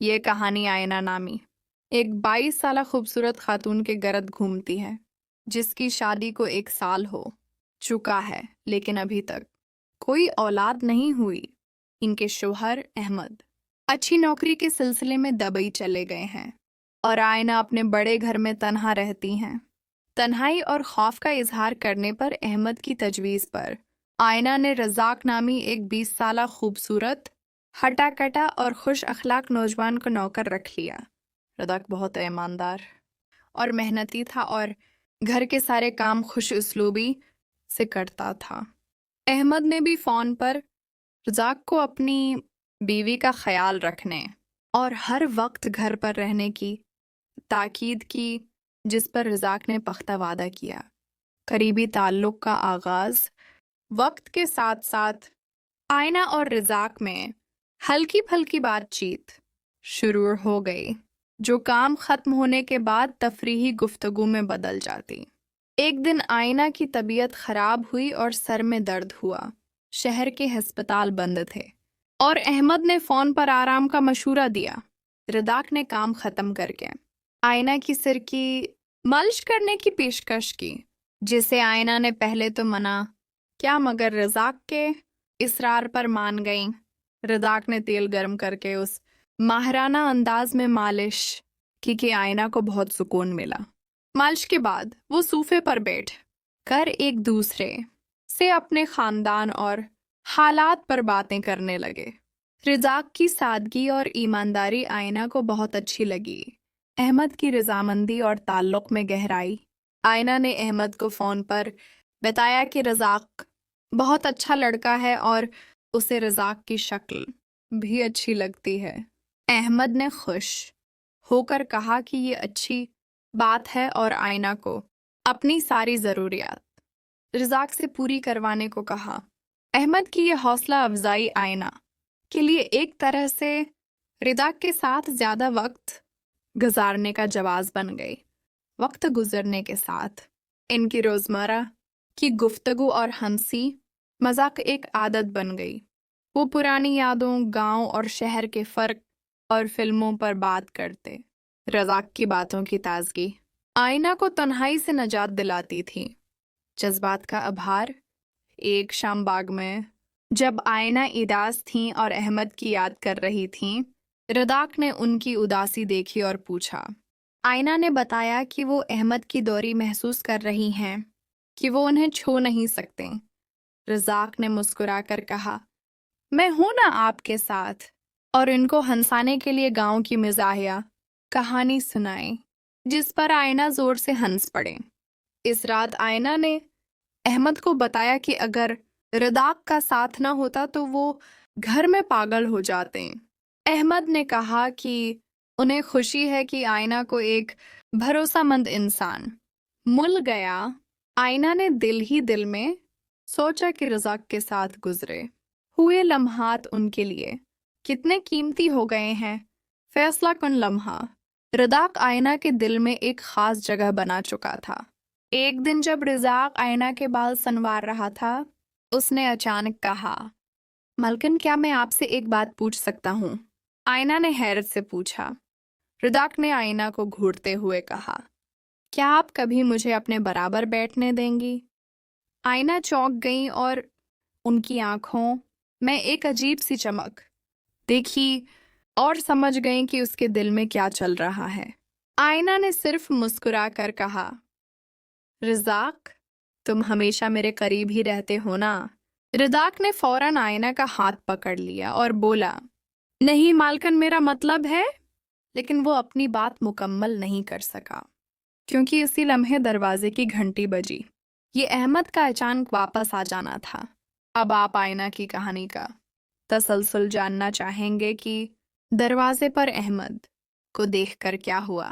یہ کہانی آئینہ نامی ایک 22 سالہ خوبصورت خاتون کے گرد گھومتی ہے، جس کی شادی کو 1 سال ہو چکا ہے، لیکن ابھی تک کوئی اولاد نہیں ہوئی۔ ان کے شوہر احمد اچھی نوکری کے سلسلے میں دبئی چلے گئے ہیں اور آئینہ اپنے بڑے گھر میں تنہا رہتی ہیں۔ تنہائی اور خوف کا اظہار کرنے پر احمد کی تجویز پر آئینہ نے رزاق نامی ایک 20 سالہ خوبصورت، ہٹا کٹا اور خوش اخلاق نوجوان کو نوکر رکھ لیا۔ رزاق بہت ایماندار اور محنتی تھا اور گھر کے سارے کام خوش اسلوبی سے کرتا تھا۔ احمد نے بھی فون پر رزاق کو اپنی بیوی کا خیال رکھنے اور ہر وقت گھر پر رہنے کی تاکید کی، جس پر رزاق نے پختہ وعدہ کیا۔ قریبی تعلق کا آغاز وقت کے ساتھ ساتھ آئینہ اور رزاق میں ہلکی پھلکی بات چیت شروع ہو گئی، جو کام ختم ہونے کے بعد تفریحی گفتگو میں بدل جاتی۔ ایک دن آئینہ کی طبیعت خراب ہوئی اور سر میں درد ہوا۔ شہر کے ہسپتال بند تھے اور احمد نے فون پر آرام کا مشورہ دیا۔ رزاق نے کام ختم کر کے آئینہ کی سر کی مالش کرنے کی پیشکش کی، جسے آئینہ نے پہلے تو منع کیا، مگر رزاق کے اصرار پر مان گئیں۔ رزاق نے تیل گرم کر کے اس ماہرانہ انداز میں مالش کی کہ آئینہ کو بہت سکون ملا۔ مالش کے بعد وہ صوفے پر بیٹھ کر ایک دوسرے سے اپنے خاندان اور حالات پر باتیں کرنے لگے۔ رزاق کی سادگی اور ایمانداری آئینہ کو بہت اچھی لگی۔ احمد کی رضامندی اور تعلق میں گہرائی۔ آئینہ نے احمد کو فون پر بتایا کہ رزاق بہت اچھا لڑکا ہے اور اسے رزاق کی شکل بھی اچھی لگتی ہے۔ احمد نے خوش ہو کر کہا کہ یہ اچھی بات ہے اور آئینہ کو اپنی ساری ضروریات رزاق سے پوری کروانے کو کہا۔ احمد کی یہ حوصلہ افزائی آئینہ کے لیے ایک طرح سے رزاق کے ساتھ زیادہ وقت گزارنے کا جواز بن گئی۔ وقت گزرنے کے ساتھ ان کی روزمرہ کی گفتگو اور ہنسی مذاق ایک عادت بن گئی۔ وہ پرانی یادوں، گاؤں اور شہر کے فرق اور فلموں پر بات کرتے۔ رزاق کی باتوں کی تازگی آئینہ کو تنہائی سے نجات دلاتی تھی۔ جذبات کا ابھار۔ ایک شام باغ میں جب آئینہ اداس تھیں اور احمد کی یاد کر رہی تھیں، رزاق نے ان کی اداسی دیکھی اور پوچھا۔ آئینہ نے بتایا کہ وہ احمد کی دوری محسوس کر رہی ہیں، کہ وہ انہیں چھو نہیں سکتے۔ رزاق نے مسکرا کر کہا، میں ہوں نا آپ کے ساتھ، اور ان کو ہنسانے کے لیے گاؤں کی مزاحیہ کہانی سنائی، جس پر آئینہ زور سے ہنس پڑے۔ اس رات آئینہ نے احمد کو بتایا کہ اگر رزاق کا ساتھ نہ ہوتا تو وہ گھر میں پاگل ہو جاتے۔ احمد نے کہا کہ انہیں خوشی ہے کہ آئینہ کو ایک بھروسہ مند انسان مل گیا۔ آئینہ نے دل ہی دل میں سوچا کہ رزاق کے ساتھ گزرے ہوئے لمحات ان کے لیے کتنے قیمتی ہو گئے ہیں۔ فیصلہ کن لمحہ۔ رزاق آئینہ کے دل میں ایک خاص جگہ بنا چکا تھا۔ ایک دن جب رزاق آئینہ کے بال سنوار رہا تھا، اس نے اچانک کہا، ملکن کیا میں آپ سے ایک بات پوچھ سکتا ہوں؟ آئینہ نے حیرت سے پوچھا۔ رزاق نے آئینہ کو گھورتے ہوئے کہا، کیا آپ کبھی مجھے اپنے برابر بیٹھنے دیں گی؟ آئینہ چونک گئی اور ان کی آنکھوں میں ایک عجیب سی چمک دیکھی اور سمجھ گئیں کہ اس کے دل میں کیا چل رہا ہے۔ آئینہ نے صرف مسکرا کر کہا، رزاق تم ہمیشہ میرے قریب ہی رہتے ہو نا؟ رزاق نے فوراً آئینہ کا ہاتھ پکڑ لیا اور بولا، نہیں مالکن، میرا مطلب ہے، لیکن وہ اپنی بات مکمل نہیں کر سکا، کیونکہ اسی لمحے دروازے کی گھنٹی بجی۔ یہ احمد کا اچانک واپس آ جانا تھا۔ اب آپ آئینہ کی کہانی کا تسلسل جاننا چاہیں گے کہ دروازے پر احمد کو دیکھ کر کیا ہوا۔